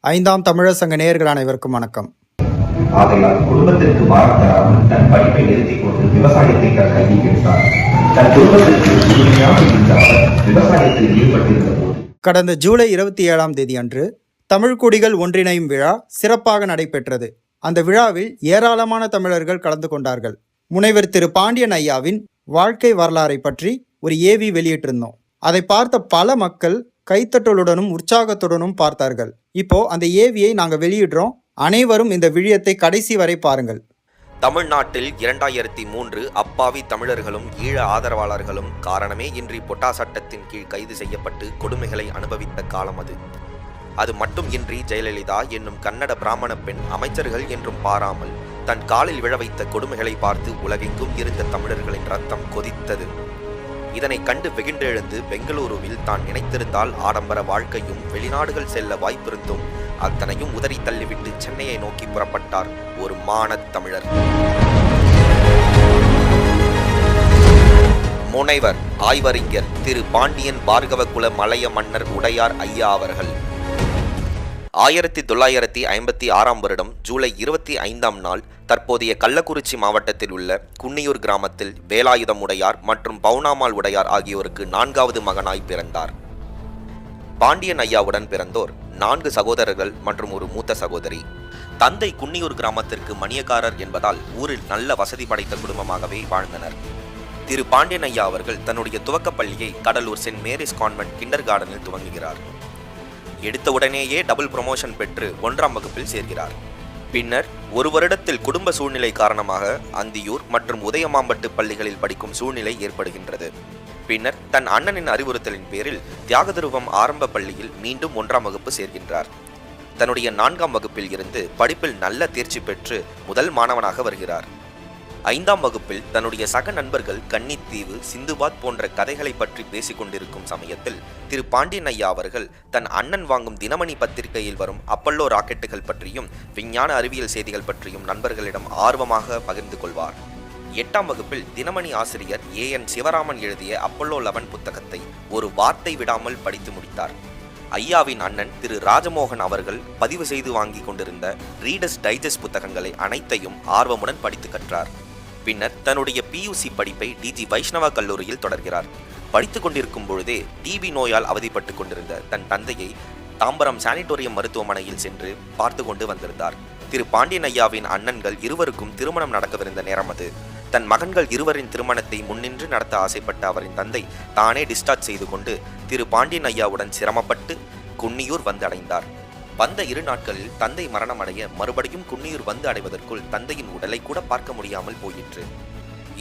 ஐந்தாம் தமிழர் சங்க நேயர்கள் அனைவருக்கும் வணக்கம். ஆகையால் குடும்பத்திற்கு பாரம் தராமல் தன் படிப்பை நிறுத்திக் கொண்டு விவசாயத்தை தன் கையில் எடுத்தார். தன் குடும்பத்திற்கு உறுதியாக இருந்த அவர் விவசாயத்தில் ஈடுபட்டிருந்த போது கடந்த ஜூலை 27ஆம் தேதி அன்று தமிழ் குடிகள் ஒன்றிணையும் விழா சிறப்பாக நடைபெற்றது. அந்த விழாவில் ஏராளமான தமிழர்கள் கலந்து கொண்டார்கள். முனைவர் திரு பாண்டியன் ஐயாவின் வாழ்க்கை வரலாறை பற்றி ஒரு ஏவி வெளியிட்டிருந்தோம். அதை பார்த்த பல மக்கள் கைத்தட்டலுடனும் உற்சாகத்துடனும் பார்த்தார்கள். இப்போ அந்த ஏவியை நாங்கள் வெளியிடுறோம். அனைவரும் இந்த விழியத்தை கடைசி வரை பாருங்கள். தமிழ்நாட்டில் 2003 அப்பாவி தமிழர்களும் ஈழ ஆதரவாளர்களும் காரணமே இன்றி பொட்டா சட்டத்தின் கீழ் கைது செய்யப்பட்டு கொடுமைகளை அனுபவித்த காலம் அது. அது மட்டும் இன்றி ஜெயலலிதா என்னும் கன்னட பிராமண பெண் அமைச்சர்கள் என்றும் பாராமல் தன் காலில் விழ வைத்த கொடுமைகளை பார்த்து உலகெங்கும் இருந்த தமிழர்களின் ரத்தம் கொதித்தது. இதனை கண்டு வெகுண்டெழுந்து பெங்களூருவில் தான் நினைத்திருந்தால் ஆடம்பர வாழ்க்கையும் வெளிநாடுகள் செல்ல வாய்ப்பிருந்தும் அத்தனையும் உதறி தள்ளிவிட்டு சென்னையை நோக்கி புறப்பட்டார் ஒரு மானத் தமிழர். முனைவர் ஆய்வறிஞர் திரு பாண்டியன் பார்கவகுல மலைய மன்னர் உடையார் ஐயா அவர்கள் 1956ஆம் வருடம் ஜூலை 25ஆம் நாள் தற்போதைய கள்ளக்குறிச்சி மாவட்டத்தில் உள்ள குன்னியூர் கிராமத்தில் வேலாயுதம் உடையார் மற்றும் பவுனாமாள் உடையார் ஆகியோருக்கு 4வது மகனாய் பிறந்தார். பாண்டியன் ஐயாவுடன் பிறந்தோர் 4 சகோதரர்கள் மற்றும் ஒரு மூத்த சகோதரி. தந்தை குன்னியூர் கிராமத்திற்கு மணியக்காரர் என்பதால் ஊரில் நல்ல வசதி படைத்த குடும்பமாகவே வாழ்ந்தனர். திரு பாண்டியன் ஐயா அவர்கள் தன்னுடைய துவக்கப் பள்ளியை Cuddalore Saint Mary's convent kinder கார்டனில் துவங்குகிறார். எடுத்தவுடனேயே டபுள் ப்ரமோஷன் பெற்று 1ஆம் வகுப்பில் சேர்கிறார். பின்னர் ஒரு வருடத்தில் குடும்ப சூழ்நிலை காரணமாக அந்தியூர் மற்றும் உதயமாம்பட்டு பள்ளிகளில் படிக்கும் சூழ்நிலை ஏற்படுகின்றது. பின்னர் தன் அண்ணனின் அறிவுறுத்தலின் பேரில் தியாகதுருவம் ஆரம்ப பள்ளியில் மீண்டும் 1ஆம் வகுப்பு சேர்கின்றார். தன்னுடைய 4ஆம் வகுப்பில் இருந்து படிப்பில் நல்ல தேர்ச்சி பெற்று முதல் மாணவனாக வருகிறார். 5ஆம் வகுப்பில் தன்னுடைய சக நண்பர்கள் கன்னித்தீவு, சிந்துபாத் போன்ற கதைகளை பற்றி பேசிக் கொண்டிருக்கும் சமயத்தில் திரு பாண்டியன் ஐயா அவர்கள் தன் அண்ணன் வாங்கும் தினமணி பத்திரிகையில் வரும் அப்பல்லோ ராக்கெட்டுகள் பற்றியும் விஞ்ஞான அறிவியல் செய்திகள் பற்றியும் நண்பர்களிடம் ஆர்வமாக பகிர்ந்து கொள்வார். 8ஆம் வகுப்பில் தினமணி ஆசிரியர் AN சிவராமன் எழுதிய அப்பல்லோ 11 புத்தகத்தை ஒரு வார்த்தை விடாமல் படித்து முடித்தார். ஐயாவின் அண்ணன் திரு ராஜமோகன் அவர்கள் பதிவு செய்து வாங்கி கொண்டிருந்த ரீடர்ஸ் டைஜஸ்ட் புத்தகங்களை அனைத்தையும் ஆர்வமுடன் படித்து கற்றார். பின்னர் தன்னுடைய PUC படிப்பை DG வைஷ்ணவா கல்லூரியில் தொடர்கிறார். படித்து கொண்டிருக்கும் பொழுதே TB நோயால் அவதிப்பட்டு கொண்டிருந்த தன் தந்தையை தாம்பரம் சானிட்டோரியம் மருத்துவமனையில் சென்று பார்த்து கொண்டு வந்திருந்தார். திரு பாண்டியன் ஐயாவின் அண்ணன்கள் இருவருக்கும் திருமணம் நடக்கவிருந்த நேரம் அது. தன் மகன்கள் இருவரின் திருமணத்தை முன்னின்று நடத்த ஆசைப்பட்ட அவரின் தந்தை தானே டிஸ்சார்ஜ் செய்து கொண்டு திரு பாண்டியன் ஐயாவுடன் சிரமப்பட்டு குன்னியூர் வந்து அடைந்தார். வந்த 2 நாட்களில் தந்தை மரணம் அடைய மறுபடியும் குன்னியூர் வந்து அடைவதற்குள் தந்தையின் உடலை கூட பார்க்க முடியாமல் போயிற்று.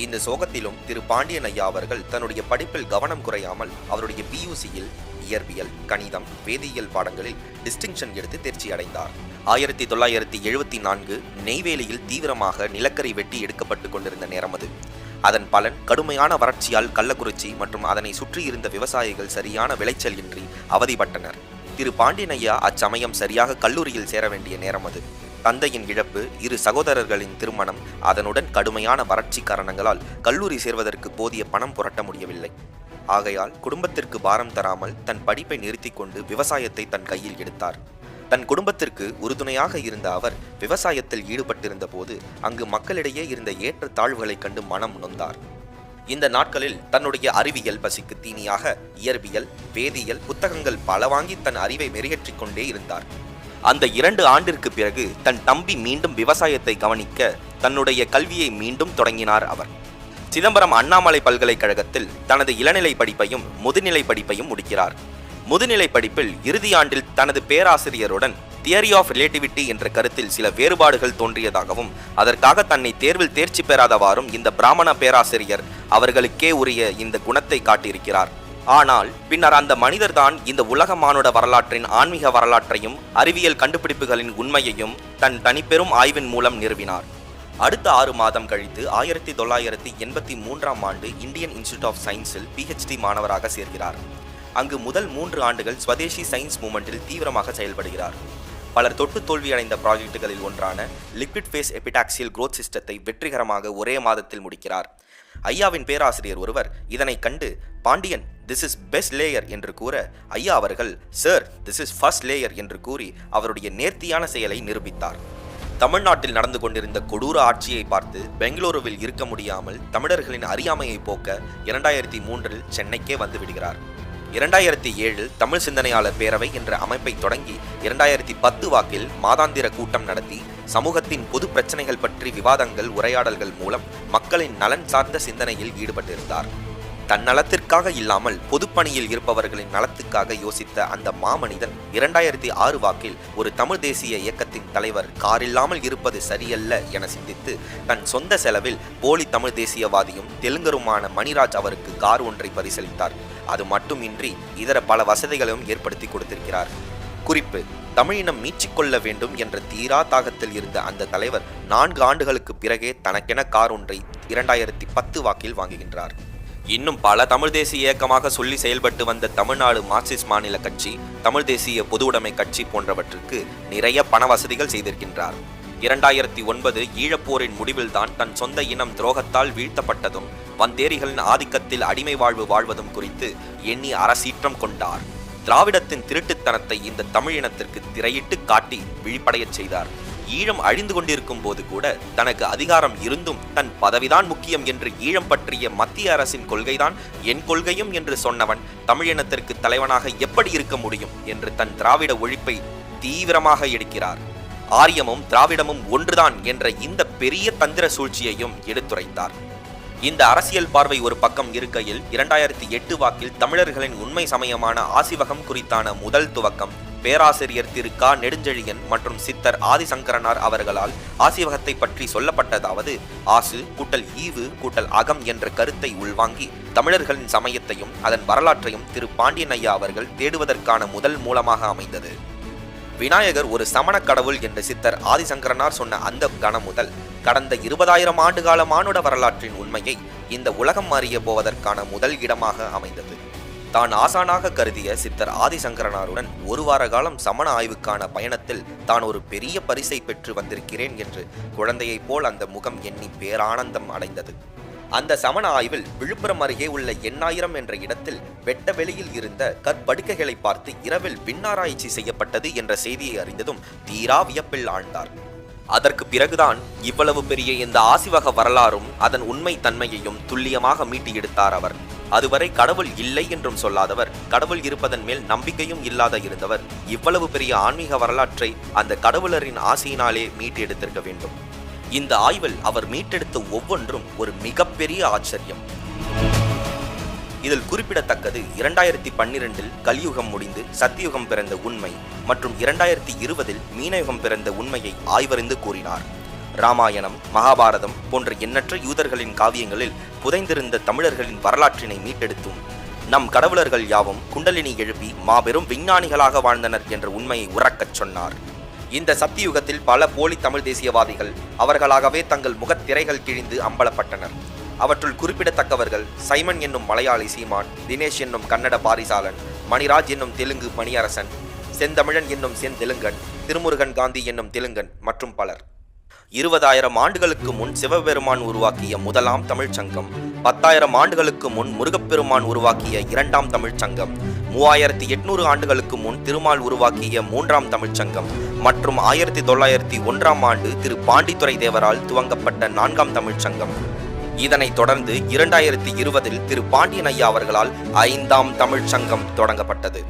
இந்த சோகத்திலும் திரு பாண்டியன் ஐயா அவர்கள் தன்னுடைய படிப்பில் கவனம் குறையாமல் அவருடைய PUCயில் இயற்பியல், கணிதம், வேதியியல் பாடங்களில் டிஸ்டிங்ஷன் எடுத்து தேர்ச்சி அடைந்தார். 1974 நெய்வேலியில் தீவிரமாக நிலக்கரி வெட்டி எடுக்கப்பட்டு கொண்டிருந்த நேரம் அது. அதன் பலன் கடுமையான வறட்சியால் கள்ளக்குறிச்சி மற்றும் அதனை சுற்றியிருந்த விவசாயிகள் சரியான விளைச்சல் இன்றி அவதிப்பட்டனர். திரு பாண்டியன் ஐயா அச்சமயம் சரியாக கல்லூரியில் சேர வேண்டிய நேரம் அது. தந்தையின் இழப்பு, 2 சகோதரர்களின் திருமணம், அதனுடன் கடுமையான வறட்சி காரணங்களால் கல்லூரி சேர்வதற்கு போதிய பணம் புரட்ட முடியவில்லை. ஆகையால் குடும்பத்திற்கு பாரம் தராமல் தன் படிப்பை நிறுத்தி கொண்டு விவசாயத்தை தன் கையில் எடுத்தார். தன் குடும்பத்திற்கு உறுதுணையாக இருந்த அவர் விவசாயத்தில் ஈடுபட்டிருந்த போது அங்கு மக்களிடையே இருந்த ஏற்ற தாழ்வுகளை கண்டு மனம் நொந்தார். இந்த நாட்களில் தன்னுடைய அறிவியல் பசிக்கு தீனியாக இயற்பியல், வேதியியல் புத்தகங்கள் பல வாங்கி தன் அறிவை மெருகேற்றிக் கொண்டே இருந்தார். அந்த 2 ஆண்டிற்கு பிறகு தன் தம்பி மீண்டும் விவசாயத்தை கவனிக்க தன்னுடைய கல்வியை மீண்டும் தொடங்கினார் அவர். சிதம்பரம் அண்ணாமலை பல்கலைக்கழகத்தில் தனது இளநிலை படிப்பையும் முதுநிலை படிப்பையும் முடிக்கிறார். முதுநிலை படிப்பில் இறுதி ஆண்டில் தனது பேராசிரியருடன் தியரி ஆஃப் ரிலேட்டிவிட்டி என்ற கருத்தில் சில வேறுபாடுகள் தோன்றியதாகவும் அதற்காக தன்னை தேர்வில் தேர்ச்சி பெறாதவாறும் இந்த பிராமண பேராசிரியர் அவர்களுக்கே உரிய இந்த குணத்தை காட்டியிருக்கிறார். ஆனால் பின்னர் அந்த மனிதர்தான் இந்த உலக மானுட வரலாற்றின் ஆன்மீக வரலாற்றையும் அறிவியல் கண்டுபிடிப்புகளின் உண்மையையும் தன் தனிப்பெரும் ஆய்வின் மூலம் நிறுவினார். அடுத்த 6 மாதம் கழித்து 1983ஆம் ஆண்டு இந்தியன் இன்ஸ்டிடியூட் ஆஃப் சயின்ஸில் PhD மாணவராக சேர்கிறார். அங்கு முதல் 3 ஆண்டுகள் ஸ்வதேசி சயின்ஸ் மூமெண்டில் தீவிரமாக செயல்படுகிறார். பலர் தொட்டு தோல்வியடைந்த ப்ராஜெக்டுகளில் ஒன்றான லிக்விட் ஃபேஸ் எபிடாக்சியல் குரோத் சிஸ்டத்தை வெற்றிகரமாக ஒரே மாதத்தில் முடிக்கிறார். ஐயாவின் பேராசிரியர் ஒருவர் இதனை கண்டு, Pandian, this is best layer என்று கூற, ஐயா அவர்கள், sir, this is first layer என்று கூறி அவருடைய நேர்த்தியான செயலை நிரூபித்தார். தமிழ்நாட்டில் நடந்து கொண்டிருந்த கொடூர ஆட்சியை பார்த்து பெங்களூருவில் இருக்க முடியாமல் தமிழர்களின் அறியாமையை போக்க 2003 சென்னைக்கே வந்து விடுகிறார். 2007 தமிழ் சிந்தனையாளர் பேரவை என்ற அமைப்பை தொடங்கி 2010 வாக்கில் மாதாந்திர கூட்டம் நடத்தி சமூகத்தின் பொது பிரச்சனைகள் பற்றி விவாதங்கள், உரையாடல்கள் மூலம் மக்களின் நலன் சார்ந்த சிந்தனையில் ஈடுபட்டிருந்தார். தன் நலத்திற்காக இல்லாமல் பொதுப்பணியில் இருப்பவர்களின் நலத்துக்காக யோசித்த அந்த மாமனிதன் 2006 வாக்கில் ஒரு தமிழ் தேசிய இயக்கத்தின் தலைவர் கார் இல்லாமல் இருப்பது சரியல்ல என சிந்தித்து தன் சொந்த செலவில் போலி தமிழ் தேசியவாதியும் தெலுங்கருமான மணிராஜ் அவருக்கு கார் ஒன்றை பரிசளித்தார். அது மட்டுமின்றி இதர பல வசதிகளையும் ஏற்படுத்தி கொடுத்திருக்கிறார். குறிப்பு: தமிழினம் மீட்சிக்கொள்ள வேண்டும் என்ற தீரா தாகத்தில் இருந்த அந்த தலைவர் 4 ஆண்டுகளுக்கு பிறகே தனக்கென கார் ஒன்றை 2010 வாக்கில் வாங்குகின்றார். இன்னும் பல தமிழ் தேசிய இயக்கமாக சொல்லி செயல்பட்டு வந்த தமிழ்நாடு மார்க்சிஸ்ட் மாநில கட்சி, தமிழ் தேசிய பொதுவுடைமை கட்சி போன்றவற்றுக்கு நிறைய பண வசதிகள் செய்திருக்கின்றார். 2009 ஈழப்போரின் முடிவில்தான் தன் சொந்த இனம் துரோகத்தால் வீழ்த்தப்பட்டதும் வந்தேரிகளின் ஆதிக்கத்தில் அடிமை வாழ்வு வாழ்வதும் குறித்து எண்ணி அரசீற்றம் கொண்டார். திராவிடத்தின் திருட்டுத்தனத்தை இந்த தமிழ் இனத்திற்கு திரையிட்டு காட்டி விழிப்படையச் செய்தார். ஈழம் அழிந்து கொண்டிருக்கும் போது கூட தனக்கு அதிகாரம் இருந்தும் தன் பதவிதான் முக்கியம் என்று ஈழம் பற்றிய மத்திய அரசின் கொள்கைதான் என் கொள்கையும் என்று சொன்னவன் தமிழினத்திற்கு தலைவனாக எப்படி இருக்க முடியும் என்று தன் திராவிட ஒழிப்பை தீவிரமாக எடுக்கிறார். ஆரியமும் திராவிடமும் ஒன்றுதான் என்ற இந்த பெரிய தந்திர சூழ்ச்சியையும் எடுத்துரைத்தார். இந்த அரசியல் பார்வை ஒரு பக்கம் இருக்கையில் 2008 வாக்கில் தமிழர்களின் உண்மை சமயமான ஆசிவகம் குறித்தான முதல் துவக்கம் பேராசிரியர் திரு க. நெடுஞ்செழியன் மற்றும் சித்தர் ஆதிசங்கரனார் அவர்களால் ஆசிவகத்தை பற்றி சொல்லப்பட்டதாவது, ஆசு கூட்டல் ஈவு கூட்டல் அகம் என்ற கருத்தை உள்வாங்கி தமிழர்களின் சமயத்தையும் அதன் வரலாற்றையும் திரு பாண்டியன் ஐயா அவர்கள் தேடுவதற்கான முதல் மூலமாக அமைந்தது. விநாயகர் ஒரு சமண கடவுள் என்று சித்தர் ஆதிசங்கரனார் சொன்ன அந்த கணம் முதல் கடந்த 20,000 ஆண்டுகால மானுட வரலாற்றின் உண்மையை இந்த உலகம் அறிய போவதற்கான முதல் இடமாக அமைந்தது. தான் ஆசானாக கருதிய சித்தர் ஆதிசங்கரனாருடன் 1 வார காலம் சமண ஆய்வுக்கான பயணத்தில் தான் ஒரு பெரிய பரிசை பெற்று வந்திருக்கிறேன் என்று குழந்தையைப் போல் அந்த முகம் எண்ணி பேரானந்தம் அடைந்தது. அந்த சமண ஆய்வில் விழுப்புரம் அருகே உள்ள எண்ணாயிரம் என்ற இடத்தில் வெட்ட வெளியில் இருந்த கற்படுக்கைகளை பார்த்து இரவில் விண்ணாராய்ச்சி செய்யப்பட்டது என்ற செய்தியை அறிந்ததும் தீரா வியப்பில் ஆழ்ந்தார். அதற்கு பிறகுதான் இவ்வளவு பெரிய இந்த ஆசிவக வரலாறும் அதன் உண்மை தன்மையையும் துல்லியமாக மீட்டி எடுத்தார் அவர். அதுவரை கடவுள் இல்லை என்றும் சொல்லாதவர், கடவுள் இருப்பதன் மேல் நம்பிக்கையும் இல்லாத இருந்தவர் இவ்வளவு பெரிய ஆன்மீக வரலாற்றை அந்த கடவுளரின் ஆசையினாலே மீட்டு எடுத்திருக்க வேண்டும். இந்த ஆய்வில் அவர் மீட்டெடுத்த ஒவ்வொன்றும் ஒரு மிகப்பெரிய ஆச்சரியம். இதில் குறிப்பிடத்தக்கது 2012 கலியுகம் முடிந்து சத்தியுகம் பிறந்த உண்மை மற்றும் 2020 மீனயுகம் பிறந்த உண்மையை ஆய்வறிந்து கூறினார். ராமாயணம், மகாபாரதம் போன்ற எண்ணற்ற யூதர்களின் காவியங்களில் புதைந்திருந்த தமிழர்களின் வரலாற்றினை மீட்டெடுத்தும் நம் கடவுளர்கள் யாவும் குண்டலினி எழுப்பி மாபெரும் விஞ்ஞானிகளாக வாழ்ந்தனர் என்ற உண்மையை உறக்கச் சொன்னார். இந்த சத்தியுகத்தில் பல போலி தமிழ் தேசியவாதிகள் அவர்களாகவே தங்கள் முகத்திரைகள் கிழிந்து அம்பலப்பட்டனர். அவற்றுள் குறிப்பிடத்தக்கவர்கள் சைமன் என்னும் மலையாளி சீமான், தினேஷ் என்னும் கன்னட பாரிசாலன், மணிராஜ் என்னும் தெலுங்கு மணியரசன், செந்தமிழன் என்னும் செந்தெலுங்கன், திருமுருகன் காந்தி என்னும் தெலுங்கன் மற்றும் பலர். 20,000 ஆண்டுகளுக்கு முன் சிவபெருமான் உருவாக்கிய முதலாம் தமிழ்ச் சங்கம், 10,000 ஆண்டுகளுக்கு முன் முருகப்பெருமான் உருவாக்கிய 2ஆம் தமிழ்ச் சங்கம், 3800 ஆண்டுகளுக்கு முன் திருமால் உருவாக்கிய 3ஆம் தமிழ்ச் சங்கம் மற்றும் 1901ஆம் ஆண்டு திரு பாண்டித்துரை தேவரால் துவங்கப்பட்ட 4ஆம் தமிழ்ச் சங்கம். இதனைத் தொடர்ந்து 2020 திரு பாண்டியன் ஐயா அவர்களால் 5ஆம் தமிழ்ச் சங்கம் தொடங்கப்பட்டது.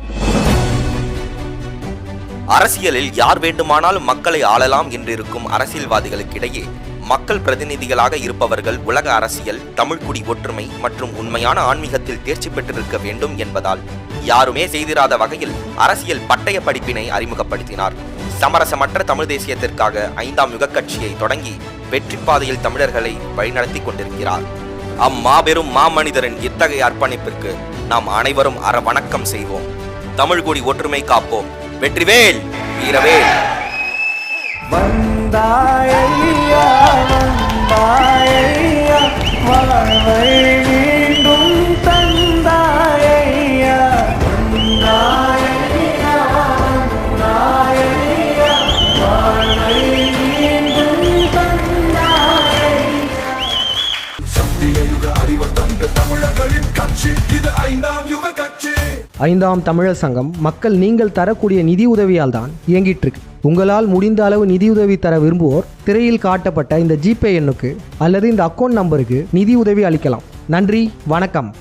அரசியலில் யார் வேண்டுமானாலும் மக்களை ஆளலாம் என்றிருக்கும் அரசியல்வாதிகளுக்கிடையே மக்கள் பிரதிநிதிகளாக இருப்பவர்கள் உலக அரசியல், தமிழ்குடி ஒற்றுமை மற்றும் உண்மையான ஆன்மீகத்தில் தேர்ச்சி பெற்றிருக்க வேண்டும் என்பதால் யாருமே செய்திராத வகையில் அரசியல் பட்டய படிப்பினை அறிமுகப்படுத்தினார். சமரசமற்ற தமிழ் தேசியத்திற்காக 5ஆம் யுக கட்சியை தொடங்கி வெற்றி பாதையில் தமிழர்களை வழிநடத்தி கொண்டிருக்கிறார். அம்மாபெரும் மாமனிதரின் இத்தகைய அர்ப்பணிப்பிற்கு நாம் அனைவரும் வணக்கம் செய்வோம். தமிழ்குடி ஒற்றுமை காப்போம். வெற்றிவேல், வீரவேல். வந்தாயையா வந்தாயையா வாழ்வை மீண்டும் தந்தாயையா வந்தாயையா வந்தாயையா வாழ்வை மீண்டும் தந்தாயையா. சத்திய யுக ஐந்தாம் தமிழர் சங்கம் மக்கள் நீங்கள் தரக்கூடிய நிதி உதவியால் தான் இயங்கிட்டு இருக்கு. உங்களால் முடிந்த அளவு நிதியுதவி தர விரும்புவோர் திரையில் காட்டப்பட்ட இந்த ஜிபே எண்ணுக்கு அல்லது இந்த அக்கௌண்ட் நம்பருக்கு நிதி உதவி அளிக்கலாம். நன்றி, வணக்கம்.